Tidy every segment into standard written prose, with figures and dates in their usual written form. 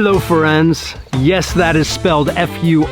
Hello friends. Yes, that is spelled F-U-R-R-I-E-N-D-S.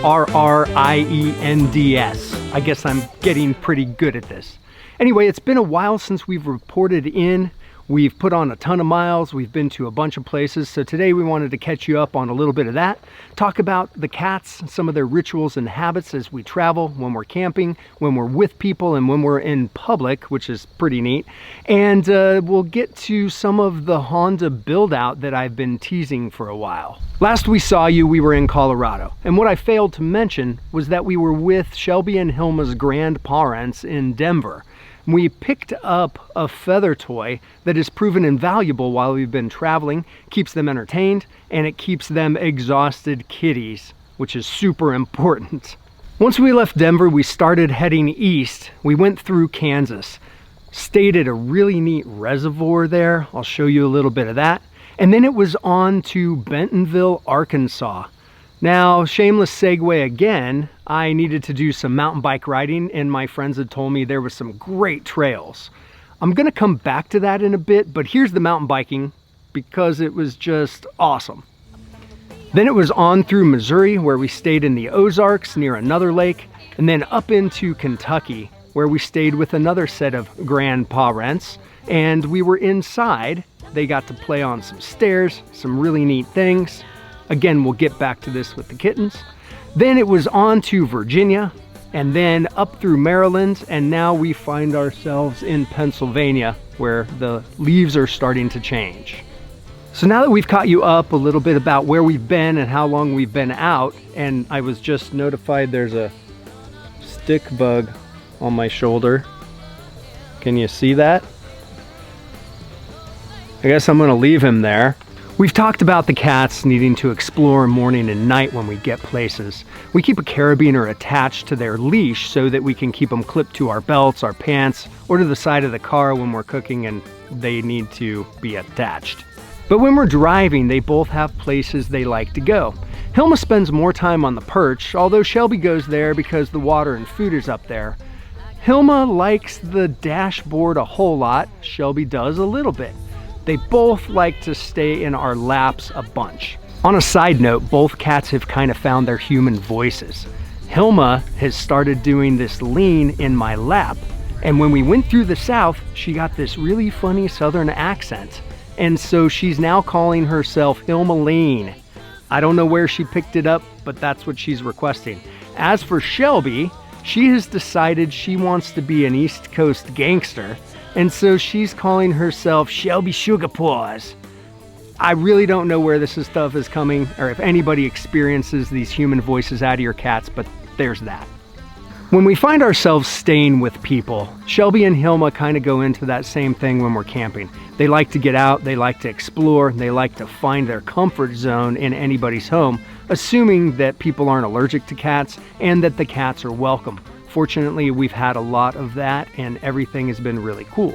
I guess I'm getting pretty good at this. Anyway, it's been a while since we've reported in. We've put on a ton of miles. We've been to a bunch of places. So today we wanted to catch you up on a little bit of that. Talk about the cats, some of their rituals and habits as we travel, when we're camping, when we're with people, and when we're in public, which is pretty neat. And we'll get to some of the Honda build out that I've been teasing for a while. Last we saw you, we were in Colorado. And what I failed to mention was that we were with Shelby and Hilma's grandparents in Denver. We picked up a feather toy that has proven invaluable while we've been traveling, keeps them entertained, and it keeps them exhausted kitties, which is super important. Once we left Denver, we started heading east. We went through Kansas, stayed at a really neat reservoir there. I'll show you a little bit of that. And then it was on to Bentonville, Arkansas. Now, shameless segue again, I needed to do some mountain bike riding and my friends had told me there was some great trails. I'm gonna come back to that in a bit, but here's the mountain biking because it was just awesome. Then it was on through Missouri where we stayed in the Ozarks near another lake, and then up into Kentucky where we stayed with another set of grandparents, and we were inside. They got to play on some stairs, some really neat things. Again, we'll get back to this with the kittens. Then it was on to Virginia, and then up through Maryland, and now we find ourselves in Pennsylvania, where the leaves are starting to change. So now that we've caught you up a little bit about where we've been and how long we've been out, and I was just notified there's a stick bug on my shoulder. Can you see that? I guess I'm gonna leave him there. We've talked about the cats needing to explore morning and night when we get places. We keep a carabiner attached to their leash so that we can keep them clipped to our belts, our pants, or to the side of the car when we're cooking and they need to be attached. But when we're driving, they both have places they like to go. Hilma spends more time on the perch, although Shelby goes there because the water and food is up there. Hilma likes the dashboard a whole lot. Shelby does a little bit. They both like to stay in our laps a bunch. On a side note, both cats have kind of found their human voices. Hilma has started doing this lean in my lap, and when we went through the South, she got this really funny Southern accent. And so she's now calling herself Hilma Lean. I don't know where she picked it up, but that's what she's requesting. As for Shelby, she has decided she wants to be an East Coast gangster, and so she's calling herself Shelby Sugar Paws. I really don't know where this stuff is coming, or if anybody experiences these human voices out of your cats, but there's that. When we find ourselves staying with people, Shelby and Hilma kind of go into that same thing when we're camping. They like to get out, they like to explore, they like to find their comfort zone in anybody's home, assuming that people aren't allergic to cats and that the cats are welcome. Fortunately, we've had a lot of that and everything has been really cool.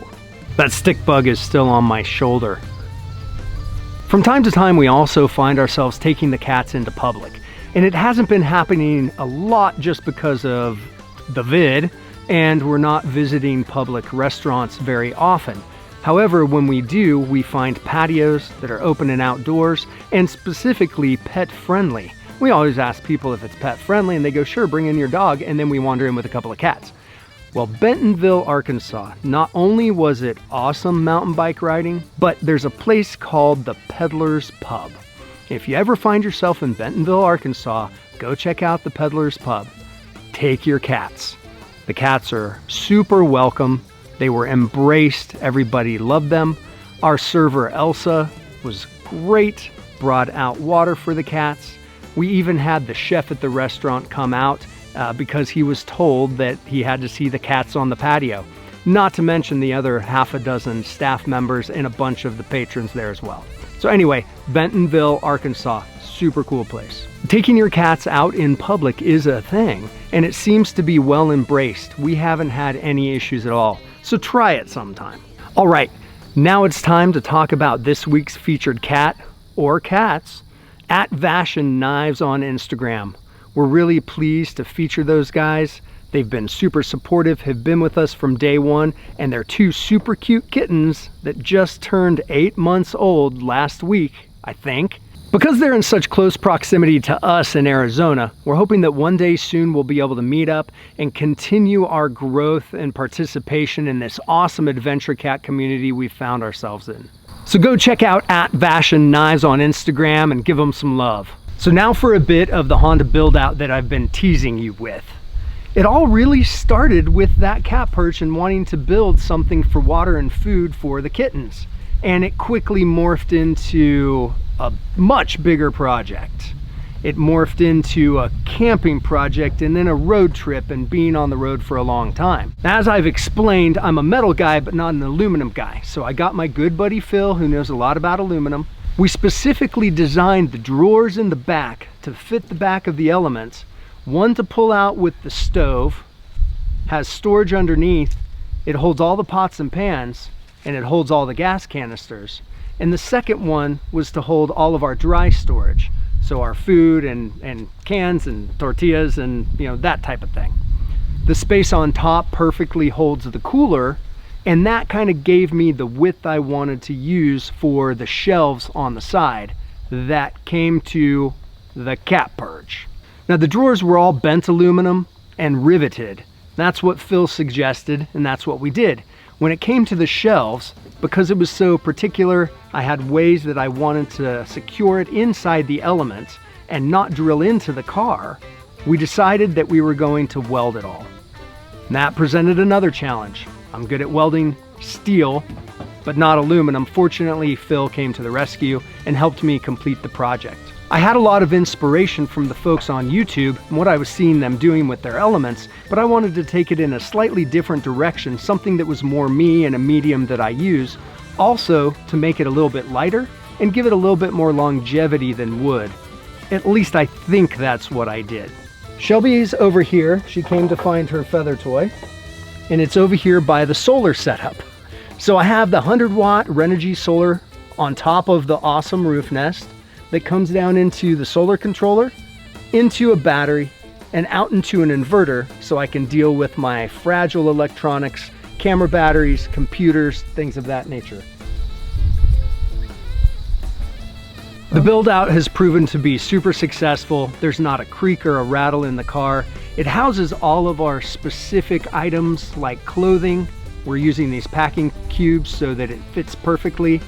That stick bug is still on my shoulder. From time to time, we also find ourselves taking the cats into public. And it hasn't been happening a lot just because of the vid, and we're not visiting public restaurants very often. However, when we do, we find patios that are open and outdoors, and specifically pet friendly. We always ask people if it's pet friendly and they go, sure, bring in your dog, and then we wander in with a couple of cats. Well, Bentonville, Arkansas, not only was it awesome mountain bike riding, but there's a place called the Peddler's Pub. If you ever find yourself in Bentonville, Arkansas, go check out the Peddler's Pub. Take your cats. The cats are super welcome. They were embraced. Everybody loved them. Our server, Elsa, was great, brought out water for the cats. We even had the chef at the restaurant come out because he was told that he had to see the cats on the patio. Not to mention the other half a dozen staff members and a bunch of the patrons there as well. So anyway, Bentonville, Arkansas, super cool place. Taking your cats out in public is a thing, and it seems to be well embraced. We haven't had any issues at all, so try it sometime. All right, now it's time to talk about this week's featured cat, or cats, at Vash and Knives on Instagram. We're really pleased to feature those guys. They've been super supportive, have been with us from day one, and they're two super cute kittens that just turned 8 months old last week, I think. Because they're in such close proximity to us in Arizona, we're hoping that one day soon we'll be able to meet up and continue our growth and participation in this awesome adventure cat community we've found ourselves in. So go check out @VashionKnives on Instagram and give them some love. So now for a bit of the Honda build out that I've been teasing you with. It all really started with that cat perch and wanting to build something for water and food for the kittens. And it quickly morphed into a much bigger project. It morphed into a camping project and then a road trip and being on the road for a long time. As I've explained, I'm a metal guy, but not an aluminum guy. So I got my good buddy Phil, who knows a lot about aluminum. We specifically designed the drawers in the back to fit the back of the Elements. One to pull out with the stove, has storage underneath. It holds all the pots and pans, and it holds all the gas canisters. And the second one was to hold all of our dry storage. So our food and cans and tortillas and that type of thing. The space on top perfectly holds the cooler, and that kind of gave me the width I wanted to use for the shelves on the side that came to the cat perch. Now the drawers were all bent aluminum and riveted. That's what Phil suggested, and that's what we did. When it came to the shelves, because it was so particular, I had ways that I wanted to secure it inside the Elements and not drill into the car. We decided that we were going to weld it all. And that presented another challenge. I'm good at welding steel, but not aluminum. Fortunately, Phil came to the rescue and helped me complete the project. I had a lot of inspiration from the folks on YouTube and what I was seeing them doing with their Elements, but I wanted to take it in a slightly different direction, something that was more me and a medium that I use, also to make it a little bit lighter and give it a little bit more longevity than wood. At least I think that's what I did. Shelby's over here. She came to find her feather toy, and it's over here by the solar setup. So I have the 100-watt Renogy solar on top of the awesome roof nest that comes down into the solar controller, into a battery, and out into an inverter so I can deal with my fragile electronics, camera batteries, computers, things of that nature. The build out has proven to be super successful. There's not a creak or a rattle in the car. It houses all of our specific items like clothing. We're using these packing cubes so that it fits perfectly.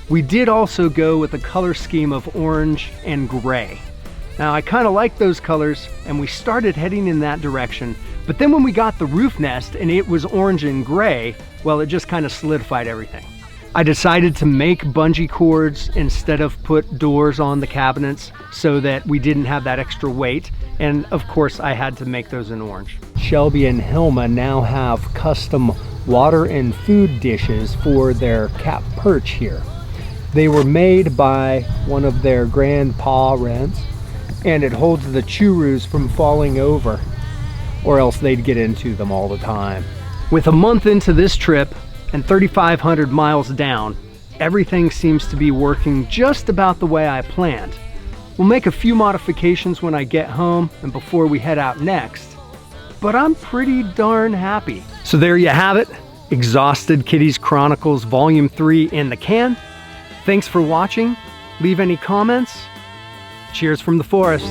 We did also go with a color scheme of orange and gray. Now I kind of like those colors and we started heading in that direction, but then when we got the roof nest and it was orange and gray, well, it just kind of solidified everything. I decided to make bungee cords instead of put doors on the cabinets so that we didn't have that extra weight, and of course I had to make those in orange. Shelby and Hilma now have custom water and food dishes for their cat perch here. They were made by one of their grandpa wrens, and it holds the churros from falling over, or else they'd get into them all the time. With a month into this trip and 3,500 miles down, everything seems to be working just about the way I planned. We'll make a few modifications when I get home and before we head out next, but I'm pretty darn happy. So there you have it, Exhausted Kitties Chronicles Volume 3 in the can. Thanks for watching. Leave any comments. Cheers from the forest.